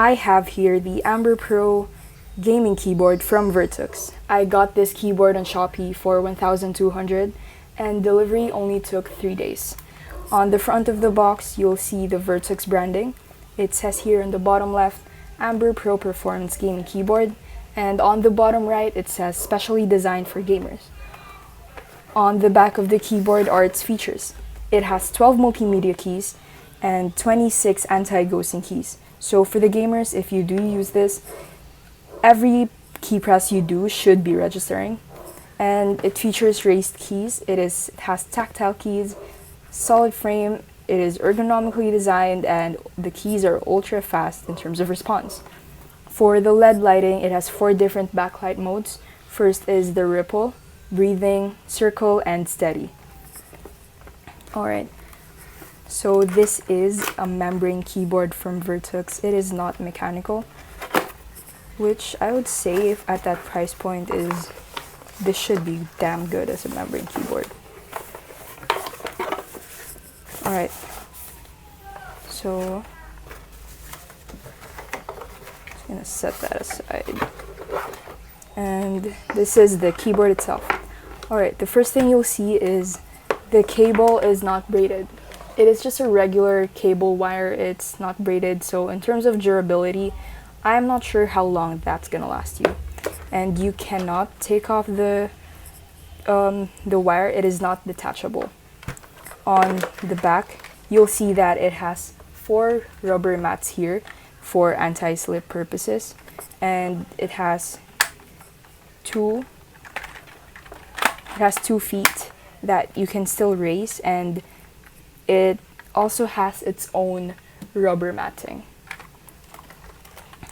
I have here the Amber Pro gaming keyboard from VERTUX. I got this keyboard on Shopee for 1,200 and delivery only took 3 days. On the front of the box, you'll see the VERTUX branding. It says here in the bottom left, Amber Pro Performance Gaming Keyboard, and on the bottom right, it says specially designed for gamers. On the back of the keyboard are its features. It has 12 multimedia keys and 26 anti-ghosting keys. So for the gamers, if you do use this, every key press you do should be registering. And it features raised keys. It has tactile keys, solid frame, it is ergonomically designed, and the keys are ultra fast in terms of response. For the LED lighting, it has 4 different backlight modes. First is the ripple, breathing, circle, and steady. Alright, so this is a membrane keyboard from VERTUX. It is not mechanical, which I would say if at that price point this should be damn good as a membrane keyboard. Alright, so just gonna set that aside. And this is the keyboard itself. Alright, the first thing you'll see is the cable is not braided. It is just a regular cable wire, it's not braided, so in terms of durability, I'm not sure how long that's gonna last you. And you cannot take off the wire, it is not detachable. On the back, you'll see that it has 4 rubber mats here for anti-slip purposes, and it has two feet that you can still raise, and it also has its own rubber matting.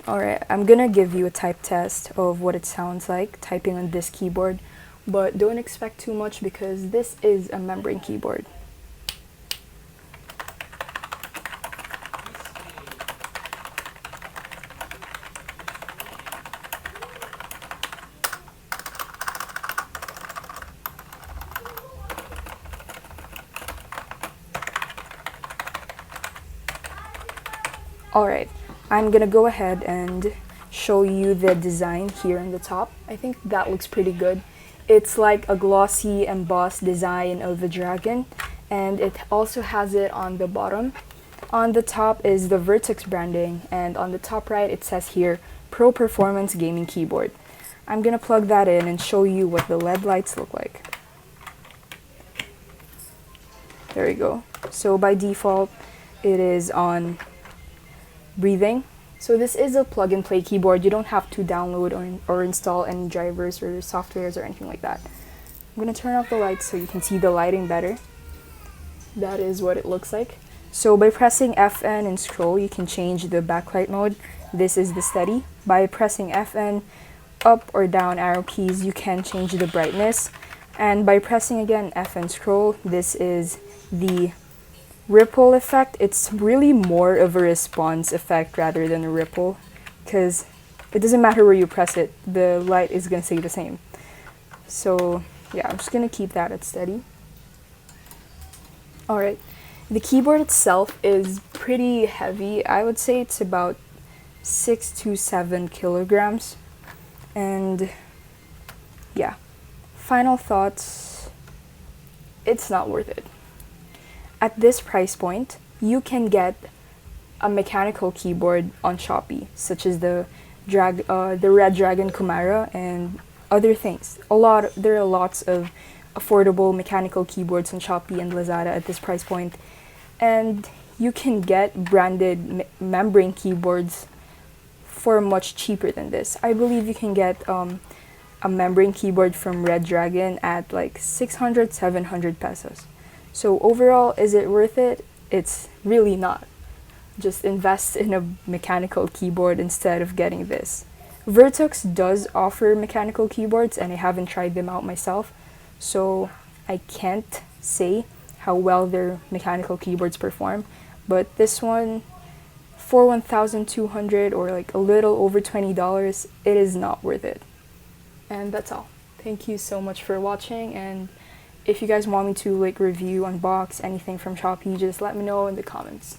Alright, I'm gonna give you a type test of what it sounds like typing on this keyboard, but don't expect too much because this is a membrane keyboard. Alright, I'm gonna go ahead and show you the design here on the top. I think that looks pretty good. It's like a glossy embossed design of a dragon, and it also has it on the bottom. On the top is the VERTUX branding, and on the top right it says here, Pro Performance Gaming Keyboard. I'm gonna plug that in and show you what the LED lights look like. There we go. So by default, it is on breathing. So this is a plug and play keyboard. You don't have to download or install any drivers or softwares or anything like that. I'm gonna turn off the lights so you can see the lighting better. That is what it looks like. So by pressing FN and scroll, you can change the backlight mode. This is the steady. By pressing FN, up or down arrow keys, you can change the brightness. And by pressing again FN scroll, this is the ripple effect. It's really more of a response effect rather than a ripple, because it doesn't matter where you press it, the light is going to stay the same. So yeah, I'm just going to keep that at steady. Alright, the keyboard itself is pretty heavy. I would say it's about 6 to 7 kilograms. And yeah, final thoughts, it's not worth it. At this price point, you can get a mechanical keyboard on Shopee, such as the Red Dragon Kumara and other things. There are lots of affordable mechanical keyboards on Shopee and Lazada at this price point, and you can get branded membrane keyboards for much cheaper than this. I believe you can get a membrane keyboard from Red Dragon at like 600, 700 pesos. So overall, is it worth it? It's really not. Just invest in a mechanical keyboard instead of getting this. VERTUX does offer mechanical keyboards, and I haven't tried them out myself, so I can't say how well their mechanical keyboards perform, but this one, for 1,200 or like a little over $20, it is not worth it. And that's all. Thank you so much for watching, and if you guys want me to like review, unbox anything from Shopee, just let me know in the comments.